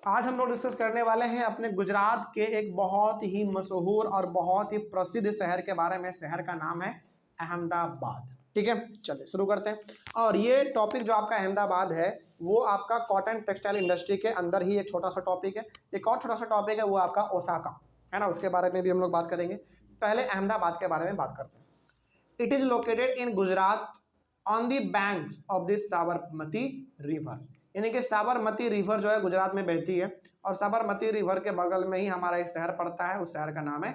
आज हम लोग डिस्कस करने वाले हैं अपने गुजरात के एक बहुत ही मशहूर और बहुत ही प्रसिद्ध शहर के बारे में। शहर का नाम है अहमदाबाद। ठीक है, चलिए शुरू करते हैं। और ये टॉपिक जो आपका अहमदाबाद है वो आपका कॉटन टेक्सटाइल इंडस्ट्री के अंदर ही एक छोटा सा टॉपिक है। एक और छोटा सा टॉपिक है वो आपका ओसाका है ना, उसके बारे में भी हम लोग बात करेंगे। पहले अहमदाबाद के बारे में बात करते हैं। It is located in Gujarat on the banks of this Sabarmati river, यानी कि साबरमती रिवर जो है गुजरात में बहती है और साबरमती रिवर के बगल में ही हमारा एक शहर पड़ता है। उस शहर का नाम है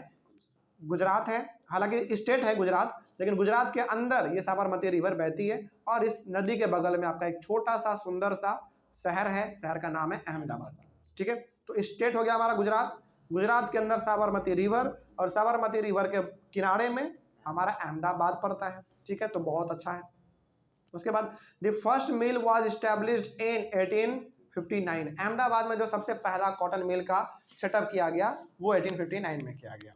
गुजरात है। हालांकि स्टेट है गुजरात, लेकिन गुजरात के अंदर ये साबरमती रिवर बहती है और इस नदी के बगल में आपका एक छोटा सा सुंदर सा शहर है। शहर का नाम है अहमदाबाद। ठीक है, तो स्टेट हो गया हमारा गुजरात। गुजरात के अंदर साबरमती रिवर और साबरमती रिवर के किनारे में हमारा अहमदाबाद पड़ता है। ठीक है, तो बहुत अच्छा है। उसके बाद the first mill was established in 1859। Ahmedabad में जो सबसे पहला कॉटन मिल का सेटअप किया गया वो 1859 में किया गया।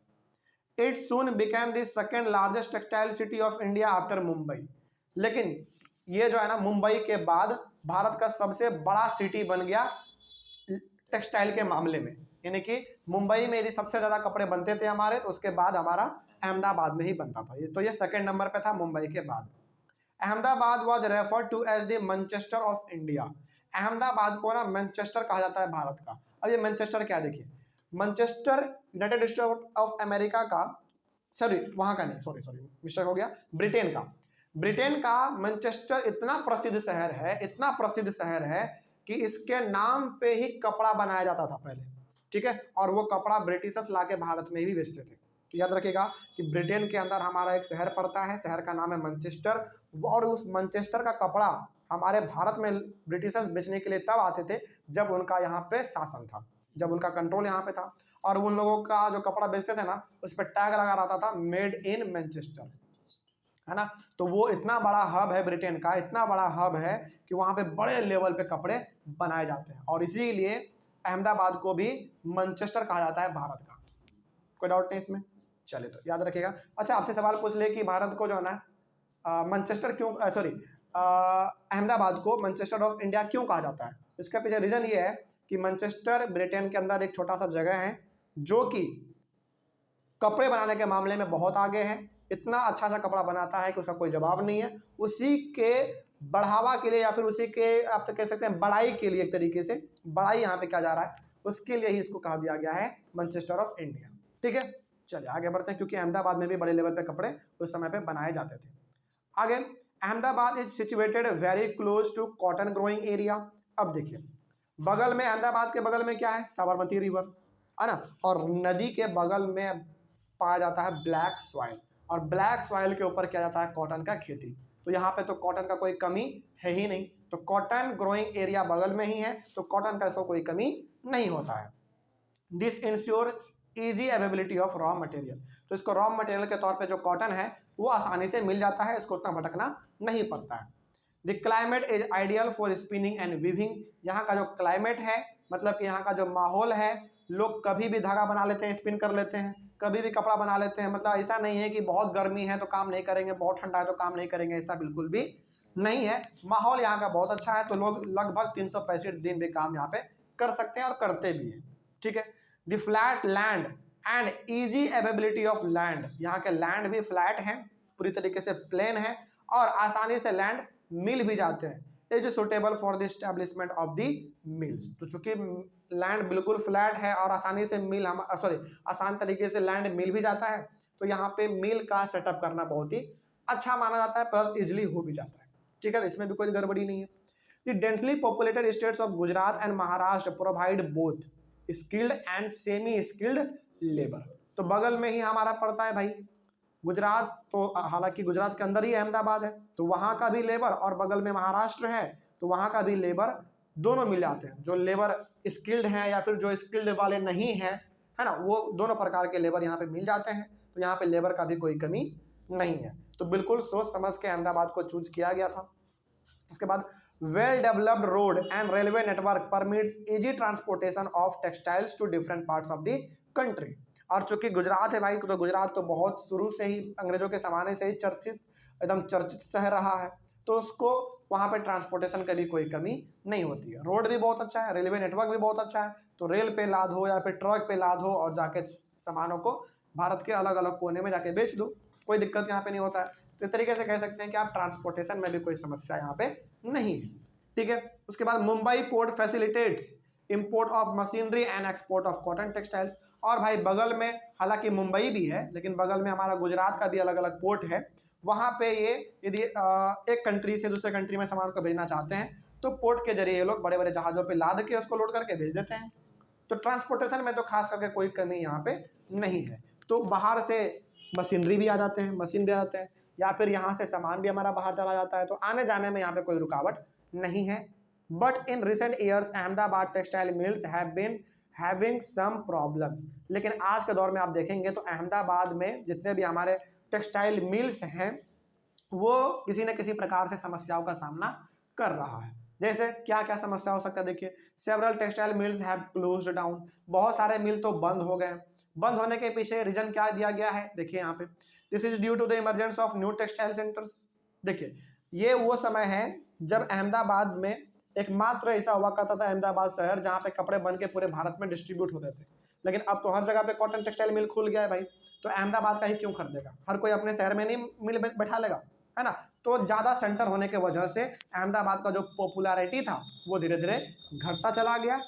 It soon became the second largest textile city of India after Mumbai. लेकिन ये जो है ना, मुंबई के बाद भारत का सबसे बड़ा सिटी बन गया टेक्सटाइल के मामले में, यानी कि मुंबई में यदि सबसे ज़्यादा कपड़े बनते थे हमारे, तो उसके बाद हमारा अहमदाबाद में ही बनता था। तो ये सेकंड नंबर पे था मुंबई के बाद। Ahmedabad was referred to as the Manchester of India. Ahmedabad को ना मैनचेस्टर कहा जाता है भारत का। अब ये मैनचेस्टर क्या, देखिए Manchester United state of America का, सॉरी वहाँ का नहीं, सॉरी मिस्टेक हो गया, ब्रिटेन का। ब्रिटेन का मैनचेस्टर इतना प्रसिद्ध शहर है, इतना प्रसिद्ध शहर है कि इसके नाम पे ही कपड़ा बनाया जाता था पहले। ठीक है, और वो कपड़ा ब्रिटिशर्स लाके भारत में भी बेचते थे। तो याद रखिएगा कि ब्रिटेन के अंदर हमारा एक शहर पड़ता है, शहर का नाम है मैनचेस्टर, और उस मैनचेस्टर का कपड़ा हमारे भारत में ब्रिटिशर्स बेचने के लिए तब आते थे जब उनका यहाँ पे शासन था, जब उनका कंट्रोल यहाँ पे था। और उन लोगों का जो कपड़ा बेचते थे ना, उस पर टैग लगा रहता था मेड इन मैनचेस्टर, है ना। तो वो इतना बड़ा हब है ब्रिटेन का, इतना बड़ा हब है कि वहाँ पे बड़े लेवल पे कपड़े बनाए जाते हैं, और इसीलिए अहमदाबाद को भी मैनचेस्टर कहा जाता है भारत का। कोई डाउट नहीं इसमें, चलिए तो याद रखिएगा। अच्छा, आपसे सवाल पूछ ले कि भारत को जो है ना मैनचेस्टर क्यों, सॉरी अहमदाबाद को मैनचेस्टर ऑफ इंडिया क्यों कहा जाता है। इसका पीछे रीज़न ये है कि मैनचेस्टर ब्रिटेन के अंदर एक छोटा सा जगह है जो कि कपड़े बनाने के मामले में बहुत आगे है। इतना अच्छा सा कपड़ा बनाता है कि उसका कोई जवाब नहीं है। उसी के बढ़ावा के लिए या फिर उसी के आप कह सकते हैं बड़ाई के लिए, एक तरीके से बड़ाई यहाँ पे किया जा रहा है, उसके लिए ही इसको कहा दिया गया है मैनचेस्टर ऑफ इंडिया। ठीक है, चलिए आगे बढ़ते हैं, क्योंकि अहमदाबाद में भी बड़े लेवल पे कपड़े उस समय पे बनाए जाते थे। आगे, Ahmedabad is situated very close to cotton growing area. अब देखिए बगल में, अहमदाबाद के बगल में क्या है, साबरमती रिवर है ना, और नदी के बगल में पाया जाता है ब्लैक सॉइल, और ब्लैक सॉइल के ऊपर किया जाता है कॉटन का खेती। तो यहाँ पे तो कॉटन का कोई कमी है ही नहीं, तो कॉटन ग्रोइंग एरिया बगल में ही है, तो कॉटन का इसको कोई कमी नहीं होता है। This ensures easy availability of raw material. तो इसको रॉ मटेरियल के तौर पे जो कॉटन है वो आसानी से मिल जाता है, इसको उतना भटकना नहीं पड़ता है। The climate is ideal for spinning and weaving. यहाँ का जो क्लाइमेट है, मतलब कि यहाँ का जो माहौल है, लोग कभी भी धागा बना लेते हैं, स्पिन कर लेते हैं, कभी भी कपड़ा बना लेते हैं। मतलब ऐसा नहीं है कि बहुत गर्मी है तो काम नहीं करेंगे, बहुत ठंडा है तो काम नहीं करेंगे, ऐसा बिल्कुल भी नहीं है। माहौल यहाँ का बहुत अच्छा है, तो लोग लगभग 365 दिन भी काम यहाँ पे कर सकते हैं और करते भी हैं। ठीक है, the flat land and easy availability of land. यहाँ के लैंड भी फ्लैट हैं, पूरी तरीके से प्लेन है, और आसानी से लैंड मिल भी जाते हैं। It is suitable for the establishment of the mills. तो चूंकि लैंड बिल्कुल फ्लैट है और आसानी से मिल आसान तरीके से लैंड मिल भी जाता है, तो यहाँ पे मिल का सेटअप करना बहुत ही अच्छा माना जाता है, प्लस इजिली हो भी जाता है। ठीक है, तो इसमें भी कोई गड़बड़ी नहीं है। The densely populated states of Gujarat and Maharashtra provide both skilled and semi skilled labour. तो बगल में ही हमारा पड़ता है भाई गुजरात, तो हालांकि गुजरात के अंदर ही अहमदाबाद है, तो वहाँ का भी लेबर, और बगल में महाराष्ट्र है तो वहाँ का भी लेबर, दोनों मिल जाते हैं। जो लेबर स्किल्ड हैं या फिर जो स्किल्ड वाले नहीं हैं, है ना, वो दोनों प्रकार के लेबर यहाँ पे मिल जाते हैं। तो यहाँ पे लेबर का भी कोई कमी नहीं है। तो बिल्कुल सोच समझ के अहमदाबाद को चूज किया गया था। उसके बाद well developed road and railway network permits easy transportation of textiles to different parts of the country. और चूंकि गुजरात है भाई, तो गुजरात तो बहुत शुरू से ही अंग्रेजों के ज़माने से ही एकदम चर्चित शहर रहा है, तो उसको वहाँ पे ट्रांसपोर्टेशन की भी कोई कमी नहीं होती है। रोड भी बहुत अच्छा है, रेलवे नेटवर्क भी बहुत अच्छा है, तो रेल पे लाद हो या फिर ट्रक पे लाद हो और जाके सामानों को भारत के अलग अलग कोने में जाके बेच दो, कोई दिक्कत यहाँ पे नहीं होता है। तो इस तरीके से कह सकते हैं कि आप ट्रांसपोर्टेशन में भी कोई समस्या यहाँ पे नहीं है, ठीक है। उसके बाद Mumbai port facilitates import of machinery and export of cotton textiles. और भाई बगल में, हालांकि मुंबई भी है लेकिन बगल में हमारा गुजरात का भी अलग अलग पोर्ट है, वहाँ पे ये यदि एक कंट्री से दूसरे कंट्री में सामान को भेजना चाहते हैं तो पोर्ट के जरिए ये लोग बड़े बड़े जहाज़ों पे लाद के उसको लोड करके भेज देते हैं। तो ट्रांसपोर्टेशन में तो खास करके कोई कमी यहाँ पे नहीं है। तो बाहर से मशीनरी भी आ जाते हैं, मशीन भी आ जाते हैं, या फिर यहाँ से सामान भी हमारा बाहर चला जाता है, तो आने जाने में यहाँ पे कोई रुकावट नहीं है। But in recent years Ahmedabad textile mills have been having some problems. लेकिन आज के दौर में आप देखेंगे तो अहमदाबाद में जितने भी हमारे टेक्सटाइल मिल्स हैं वो किसी न किसी प्रकार से समस्याओं का सामना कर रहा है। जैसे क्या क्या समस्या हो सकता है, देखिए, several textile mills have closed down, बहुत सारे मिल तो बंद हो गए। बंद होने के पीछे रीजन क्या दिया गया है, देखिए यहाँ पे, this is due to the emergence of new textile centres. देखिए ये वो समय है जब अहमदाबाद में एकमात्र ऐसा हुआ करता था अहमदाबाद शहर जहाँ पे कपड़े बन के पूरे भारत में डिस्ट्रीब्यूट होते थे, लेकिन अब तो हर जगह पे कॉटन टेक्सटाइल मिल खुल गया है भाई, तो अहमदाबाद का ही क्यों खरीदेगा, हर कोई अपने शहर में नहीं मिल बैठा लेगा, है ना। तो ज़्यादा सेंटर होने की वजह से अहमदाबाद का जो पॉपुलैरिटी था वो धीरे धीरे घटता चला गया,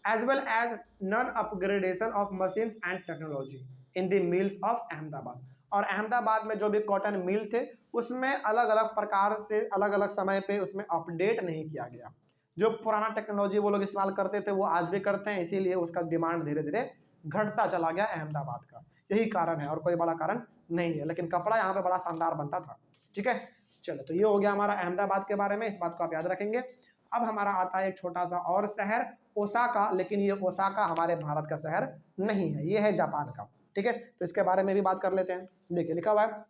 as well as non upgradation of machines and technology in the mills of Ahmedabad. और अहमदाबाद में जो भी कॉटन मिल थे उसमें अलग अलग प्रकार से अलग अलग समय पे उसमें अपडेट नहीं किया गया। जो पुराना टेक्नोलॉजी वो लोग इस्तेमाल करते थे वो आज भी करते हैं, इसीलिए उसका डिमांड धीरे धीरे घटता चला गया अहमदाबाद का, यही कारण है और कोई बड़ा कारण नहीं है। लेकिन कपड़ा यहाँ पे बड़ा शानदार बनता था, ठीक है। चलो, तो ये हो गया हमारा अहमदाबाद के बारे में, इस बात को आप याद रखेंगे। अब हमारा आता है एक छोटा सा और शहर, ओसाका, लेकिन ये ओसाका हमारे भारत का शहर नहीं है, ये है जापान का, ठीक है। तो इसके बारे में भी बात कर लेते हैं। देखिए लिखा हुआ है,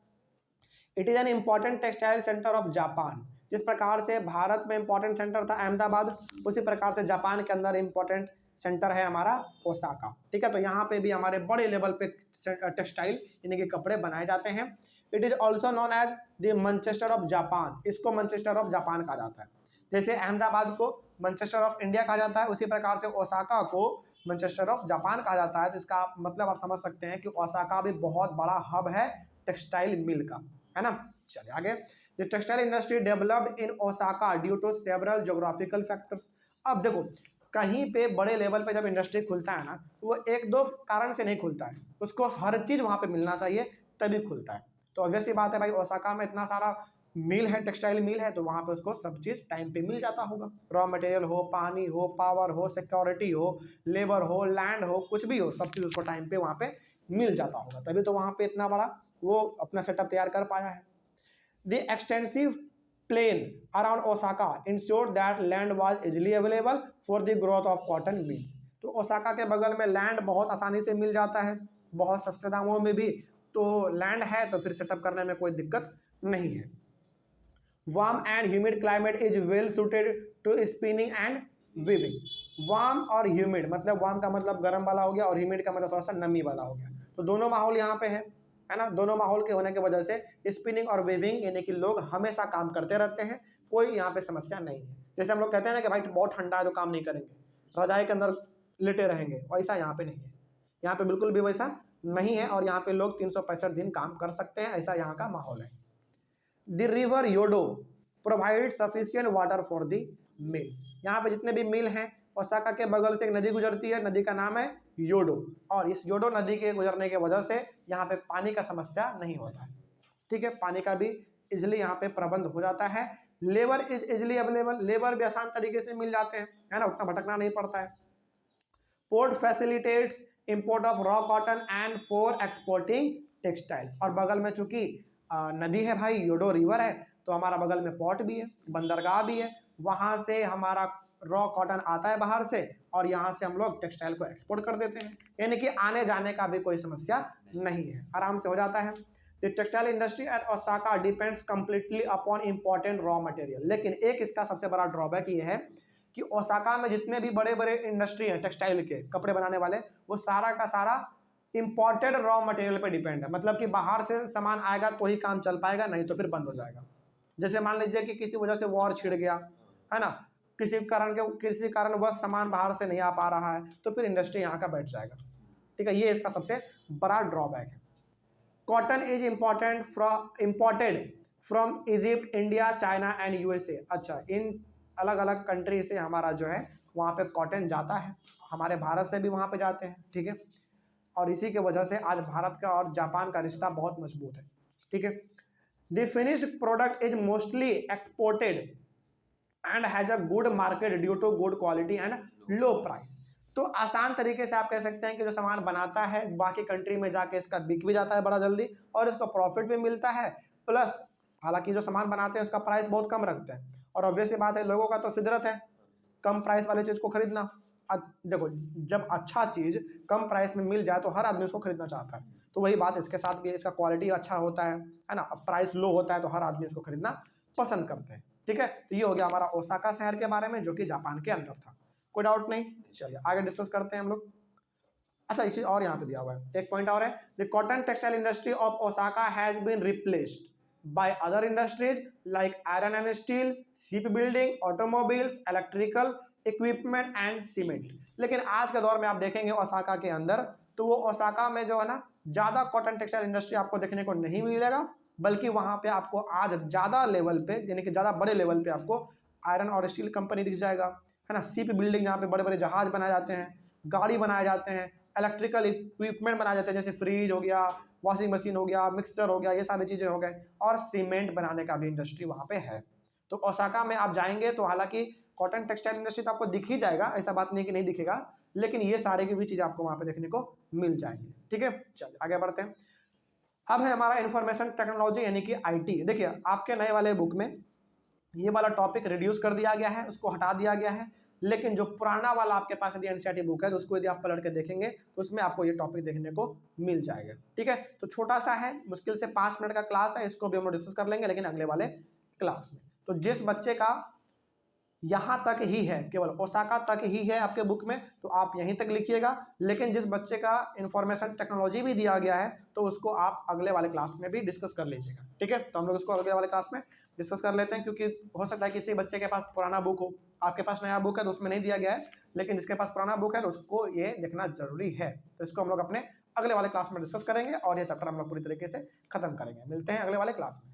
it is an important textile centre of Japan. जिस प्रकार से भारत में इंपॉर्टेंट सेंटर था अहमदाबाद, उसी प्रकार से जापान के अंदर इंपॉर्टेंट सेंटर है हमारा ओसाका, ठीक है। तो यहाँ पे भी हमारे बड़े लेवल पे टेक्सटाइल यानी कि कपड़े बनाए जाते हैं। It is also known as the Manchester of Japan, इसको मैनचेस्टर ऑफ जापान कहा जाता है। जैसे अहमदाबाद को मैनचेस्टर ऑफ इंडिया कहा जाता है, उसी प्रकार से ओसाका को मैनचेस्टर ऑफ जापान कहा जाता है। तो इसका मतलब आप समझ सकते हैं कि ओसाका भी बहुत बड़ा हब है टेक्सटाइल मिल का, है ना। चलिए आगे, the textile industry developed in Osaka due to several geographical factors. अब देखो, कहीं पे बड़े लेवल पे जब इंडस्ट्री खुलता है ना, तो वो एक दो कारण से नहीं खुलता है, उसको हर चीज़ वहाँ पे मिलना चाहिए तभी खुलता है। तो ऑब्वियस सी बात है भाई, ओसाका में इतना सारा मिल है, टेक्सटाइल मिल है, तो वहाँ पे उसको सब चीज़ टाइम पे मिल जाता होगा। रॉ मटेरियल हो, पानी हो, पावर हो, सिक्योरिटी हो, लेबर हो, लैंड हो, कुछ भी हो, सब चीज़ उसको टाइम पे वहाँ पे मिल जाता होगा, तभी तो वहाँ पे इतना बड़ा वो अपना सेटअप तैयार कर पाया है। The extensive plain around Osaka ensured that land was easily available for the growth of cotton mills। तो ओसाका के बगल में लैंड बहुत आसानी से मिल जाता है, बहुत सस्ते दामों में भी, तो लैंड है तो फिर सेटअप करने में कोई दिक्कत नहीं है। Warm and humid climate is well suited to spinning and weaving. Warm और ह्यूमिड, मतलब वार्म का मतलब गर्म वाला हो गया और ह्यूमिड का मतलब थोड़ा सा नमी वाला हो गया, तो दोनों माहौल यहाँ पे है ना। दोनों माहौल के होने की वजह से स्पिनिंग और वेविंग यानी कि लोग हमेशा काम करते रहते हैं, कोई यहाँ पे समस्या नहीं है। जैसे हम लोग कहते हैं ना कि भाई बहुत ठंडा है तो काम नहीं करेंगे, रजाई के अंदर लेटे रहेंगे, वैसा यहाँ पे नहीं है। यहाँ पे बिल्कुल भी वैसा नहीं है और यहाँ पे लोग 365 दिन काम कर सकते हैं, ऐसा यहाँ का माहौल है। The river Yodo provide sufficient water for the mills. यहाँ पे जितने भी मिल हैं, ओसाका के बगल से एक नदी गुजरती है, नदी का नाम है योडो, और इस योडो नदी के गुजरने की वजह से यहाँ पे पानी का समस्या नहीं होता है, ठीक है। पानी का भी इजली यहाँ पे प्रबंध हो जाता है। Labour is easily available, labour भी आसान तरीके से मिल जाते हैं, है ना, उतना भटकना नहीं पड़ता है। Port facilitates import of raw cotton and for exporting textiles. और बगल में चूंकि नदी है भाई, योडो रिवर है, तो हमारा बगल में पोर्ट भी है, बंदरगाह भी है, वहाँ से हमारा रॉ कॉटन आता है बाहर से और यहाँ से हम लोग टेक्सटाइल को एक्सपोर्ट कर देते हैं, यानी कि आने जाने का भी कोई समस्या नहीं है, आराम से हो जाता है। The textile industry at Osaka depends completely upon important raw material. लेकिन एक इसका सबसे बड़ा ड्रॉबैक ये है कि ओसाका में जितने भी बड़े बड़े इंडस्ट्री हैं टेक्सटाइल के, कपड़े बनाने वाले, वो सारा का सारा इंपॉर्टेड रॉ मटेरियल पे डिपेंड है। मतलब कि बाहर से सामान आएगा तो ही काम चल पाएगा, नहीं तो फिर बंद हो जाएगा। जैसे मान लीजिए कि किसी वजह से वॉर छिड़ गया है ना, किसी कारण वह सामान बाहर से नहीं आ पा रहा है, तो फिर इंडस्ट्री यहाँ का बैठ जाएगा। ठीक है, ये इसका सबसे बड़ा ड्रॉबैक है। Cotton is imported from Egypt, India, China and USA. अच्छा, इन अलग अलग कंट्री से हमारा जो है वहाँ पे कॉटन जाता है, हमारे भारत से भी वहाँ पे जाते हैं। ठीक है, और इसी के वजह से आज भारत का और जापान का रिश्ता बहुत मजबूत है। ठीक है, the finished product is mostly exported and has a good market due to good quality and low price. तो आसान तरीके से आप कह सकते हैं कि जो सामान बनाता है बाकी कंट्री में जाके इसका बिक भी जाता है बड़ा जल्दी, और इसको प्रॉफिट भी मिलता है, प्लस हालांकि जो सामान बनाते हैं उसका प्राइस बहुत कम रखते हैं, और ऑब्वियस बात है लोगों का तो फितरत है कम प्राइस वाली चीज़ को खरीदना। देखो, जब अच्छा चीज़ कम प्राइस में मिल जाए तो हर आदमी उसको खरीदना चाहता है, तो वही बात इसके साथ भी है, इसका क्वालिटी अच्छा होता है ना, प्राइस लो होता है तो हर आदमी इसको खरीदना पसंद करते हैं। ठीक है, तो ये हो गया हमारा ओसाका शहर के बारे में जो कि जापान के अंदर था। कोई डाउट नहीं, चलिए आगे डिस्कस करते हैं हम लोग। अच्छा, एक चीज और यहाँ पे दिया हुआ है, एक पॉइंट और है, the cotton textile industry of Osaka has been replaced by other industries like iron and steel, ship building, automobiles, electrical equipment and cement. लेकिन आज के दौर में आप देखेंगे ओसाका के अंदर, तो वो ओसाका में जो है ना ज्यादा कॉटन टेक्सटाइल इंडस्ट्री आपको देखने को नहीं मिलेगा, बल्कि वहां पे आपको आज ज्यादा लेवल पे यानी कि ज्यादा बड़े लेवल पे आपको आयरन और स्टील कंपनी दिख जाएगा, है ना, शिप बिल्डिंग जहाँ पे बड़े बड़े जहाज बनाए जाते हैं, गाड़ी बनाए जाते हैं, इलेक्ट्रिकल इक्विपमेंट बनाए जाते हैं, जैसे फ्रिज हो गया, वॉशिंग मशीन हो गया, मिक्सर हो गया, ये सारी चीज़ें हो गए, और सीमेंट बनाने का भी इंडस्ट्री वहाँ पे है। तो ओसाका में आप जाएंगे तो हालांकि कॉटन टेक्सटाइल इंडस्ट्री तो आपको दिख ही जाएगा, ऐसा बात नहीं कि नहीं दिखेगा, लेकिन ये सारे की भी चीज़ आपको वहाँ पे देखने को मिल जाएंगी। ठीक है, चलिए आगे बढ़ते हैं। अब है हमारा इंफॉर्मेशन टेक्नोलॉजी यानी कि आईटी। देखिए, आपके नए वाले बुक में ये वाला टॉपिक रिड्यूस कर दिया गया है, उसको हटा दिया गया है, लेकिन जो पुराना वाला आपके पास यदि एनसीईआरटी बुक है तो उसको यदि आप पलट के देखेंगे तो उसमें आपको ये टॉपिक देखने को मिल जाएगा। ठीक है, तो छोटा सा है, मुश्किल से 5 मिनट का क्लास है, इसको भी हम लोग डिस्कस कर लेंगे लेकिन अगले वाले क्लास में। तो जिस बच्चे का यहाँ तक ही है, केवल ओसाका तक ही है आपके बुक में, तो आप यहीं तक लिखिएगा, लेकिन जिस बच्चे का इंफॉर्मेशन टेक्नोलॉजी भी दिया गया है तो उसको आप अगले वाले क्लास में भी डिस्कस कर लीजिएगा। ठीक है, तो हम लोग उसको अगले वाले क्लास में डिस्कस कर लेते हैं, क्योंकि हो सकता है किसी बच्चे के पास पुराना बुक हो, आपके पास नया बुक है तो उसमें नहीं दिया गया है, लेकिन जिसके पास पुराना बुक है तो उसको ये देखना जरूरी है। तो इसको हम लोग अपने अगले वाले क्लास में डिस्कस करेंगे और ये चैप्टर हम लोग पूरी तरीके से खत्म करेंगे। मिलते हैं अगले वाले क्लास में।